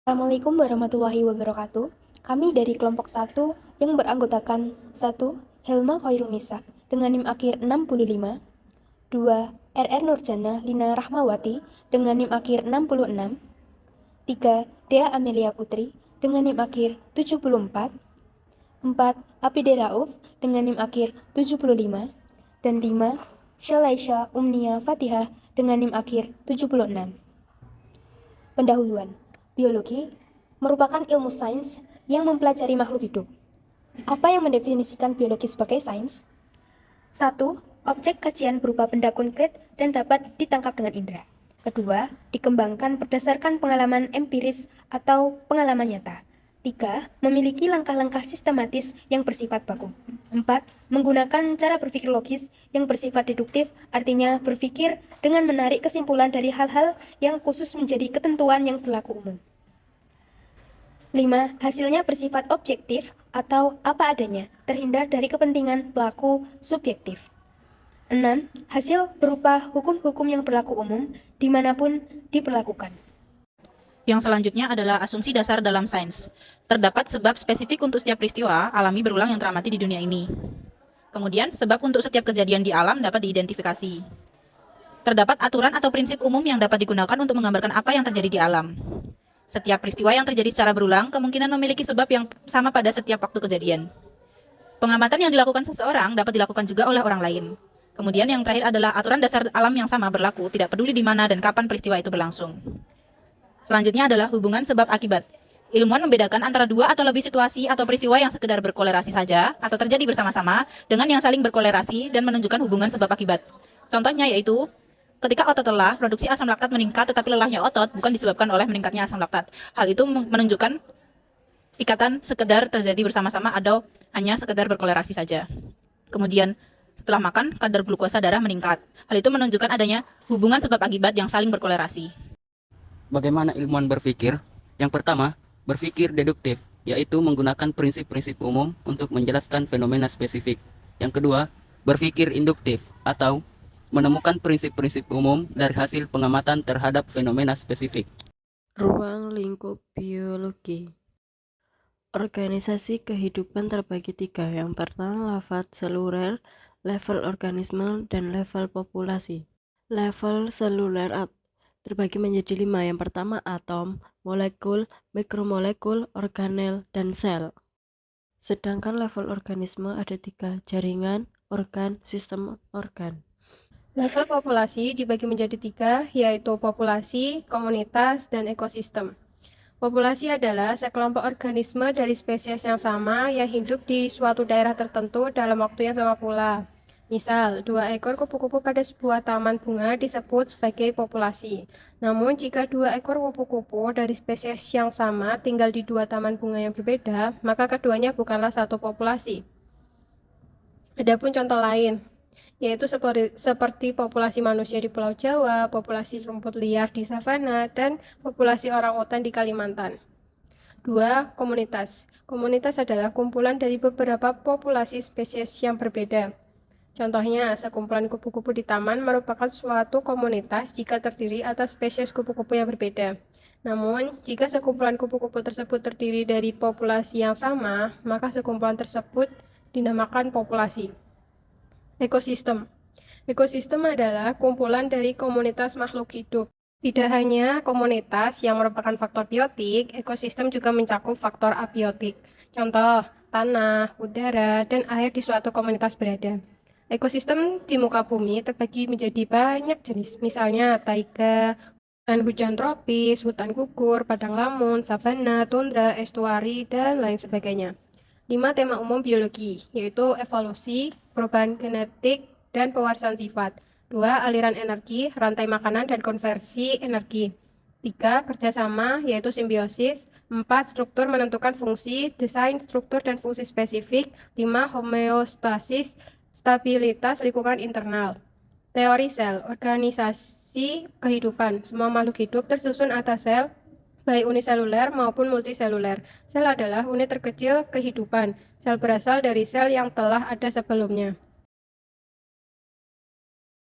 Assalamualaikum warahmatullahi wabarakatuh. Kami dari kelompok 1 yang beranggotakan 1. Helma Khairunisa dengan NIM akhir 65, 2. RR Nurjana Lina Rahmawati dengan NIM akhir 66, 3. Dea Amelia Putri dengan NIM akhir 74, 4. Apide Rauf dengan NIM akhir 75, dan 5. Syalaisha Umnia Fatihah dengan NIM akhir 76. Pendahuluan. Biologi merupakan ilmu sains yang mempelajari makhluk hidup. Apa yang mendefinisikan biologi sebagai sains? 1. Objek kajian berupa benda konkret dan dapat ditangkap dengan indera. Kedua, dikembangkan berdasarkan pengalaman empiris atau pengalaman nyata. 3. Memiliki langkah-langkah sistematis yang bersifat baku. 4. Menggunakan cara berpikir logis yang bersifat deduktif, artinya berpikir dengan menarik kesimpulan dari hal-hal yang khusus menjadi ketentuan yang berlaku umum. 5. Hasilnya bersifat objektif atau apa adanya, terhindar dari kepentingan pelaku subjektif. 6. Hasil berupa hukum-hukum yang berlaku umum dimanapun diberlakukan. Yang selanjutnya adalah asumsi dasar dalam sains. Terdapat sebab spesifik untuk setiap peristiwa alami berulang yang teramati di dunia ini. Kemudian, sebab untuk setiap kejadian di alam dapat diidentifikasi. Terdapat aturan atau prinsip umum yang dapat digunakan untuk menggambarkan apa yang terjadi di alam. Setiap peristiwa yang terjadi secara berulang kemungkinan memiliki sebab yang sama pada setiap waktu kejadian. Pengamatan yang dilakukan seseorang dapat dilakukan juga oleh orang lain. Kemudian yang terakhir adalah aturan dasar alam yang sama berlaku, tidak peduli di mana dan kapan peristiwa itu berlangsung. Selanjutnya adalah hubungan sebab akibat. Ilmuwan membedakan antara dua atau lebih situasi atau peristiwa yang sekedar berkolerasi saja atau terjadi bersama-sama dengan yang saling berkolerasi dan menunjukkan hubungan sebab akibat. Contohnya yaitu, ketika otot lelah, produksi asam laktat meningkat tetapi lelahnya otot bukan disebabkan oleh meningkatnya asam laktat. Hal itu menunjukkan ikatan sekedar terjadi bersama-sama atau hanya sekedar berkolerasi saja. Kemudian, setelah makan, kadar glukosa darah meningkat. Hal itu menunjukkan adanya hubungan sebab akibat yang saling berkolerasi. Bagaimana ilmuwan berpikir? Yang pertama, berpikir deduktif, yaitu menggunakan prinsip-prinsip umum untuk menjelaskan fenomena spesifik. Yang kedua, berpikir induktif, atau menemukan prinsip-prinsip umum dari hasil pengamatan terhadap fenomena spesifik. Ruang lingkup biologi. Organisasi kehidupan terbagi tiga. Yang pertama, level seluler, level organisme, dan level populasi. Level seluler terbagi menjadi 5. Yang pertama, atom, molekul, mikromolekul, organel, dan sel. Sedangkan level organisme ada 3, jaringan, organ, sistem organ. Level populasi dibagi menjadi 3, yaitu populasi, komunitas, dan ekosistem. Populasi adalah sekelompok organisme dari spesies yang sama yang hidup di suatu daerah tertentu dalam waktu yang sama pula. Misal, 2 ekor kupu-kupu pada sebuah taman bunga disebut sebagai populasi. Namun, jika 2 ekor kupu-kupu dari spesies yang sama tinggal di 2 taman bunga yang berbeda, maka keduanya bukanlah satu populasi. Adapun contoh lain, yaitu seperti populasi manusia di Pulau Jawa, populasi rumput liar di savana, dan populasi orangutan di Kalimantan. 2. Komunitas. Komunitas adalah kumpulan dari beberapa populasi spesies yang berbeda. Contohnya, sekumpulan kupu-kupu di taman merupakan suatu komunitas jika terdiri atas spesies kupu-kupu yang berbeda. Namun, jika sekumpulan kupu-kupu tersebut terdiri dari populasi yang sama, maka sekumpulan tersebut dinamakan populasi. Ekosistem. Ekosistem adalah kumpulan dari komunitas makhluk hidup. Tidak hanya komunitas yang merupakan faktor biotik, ekosistem juga mencakup faktor abiotik. Contoh, tanah, udara, dan air di suatu komunitas berada. Ekosistem di muka bumi terbagi menjadi banyak jenis, misalnya taiga, hutan tropis, hutan gugur, padang lamun, sabana, tundra, estuari, dan lain sebagainya. 5 tema umum biologi, yaitu evolusi, perubahan genetik, dan pewarisan sifat. 2. Aliran energi, rantai makanan, dan konversi energi. 3. Kerjasama, yaitu simbiosis. 4. Struktur menentukan fungsi, desain, struktur, dan fungsi spesifik. 5. Homeostasis, stabilitas lingkungan internal. Teori sel, organisasi kehidupan. Semua makhluk hidup tersusun atas sel, baik uniseluler maupun multiseluler. Sel adalah unit terkecil kehidupan. Sel berasal dari sel yang telah ada sebelumnya.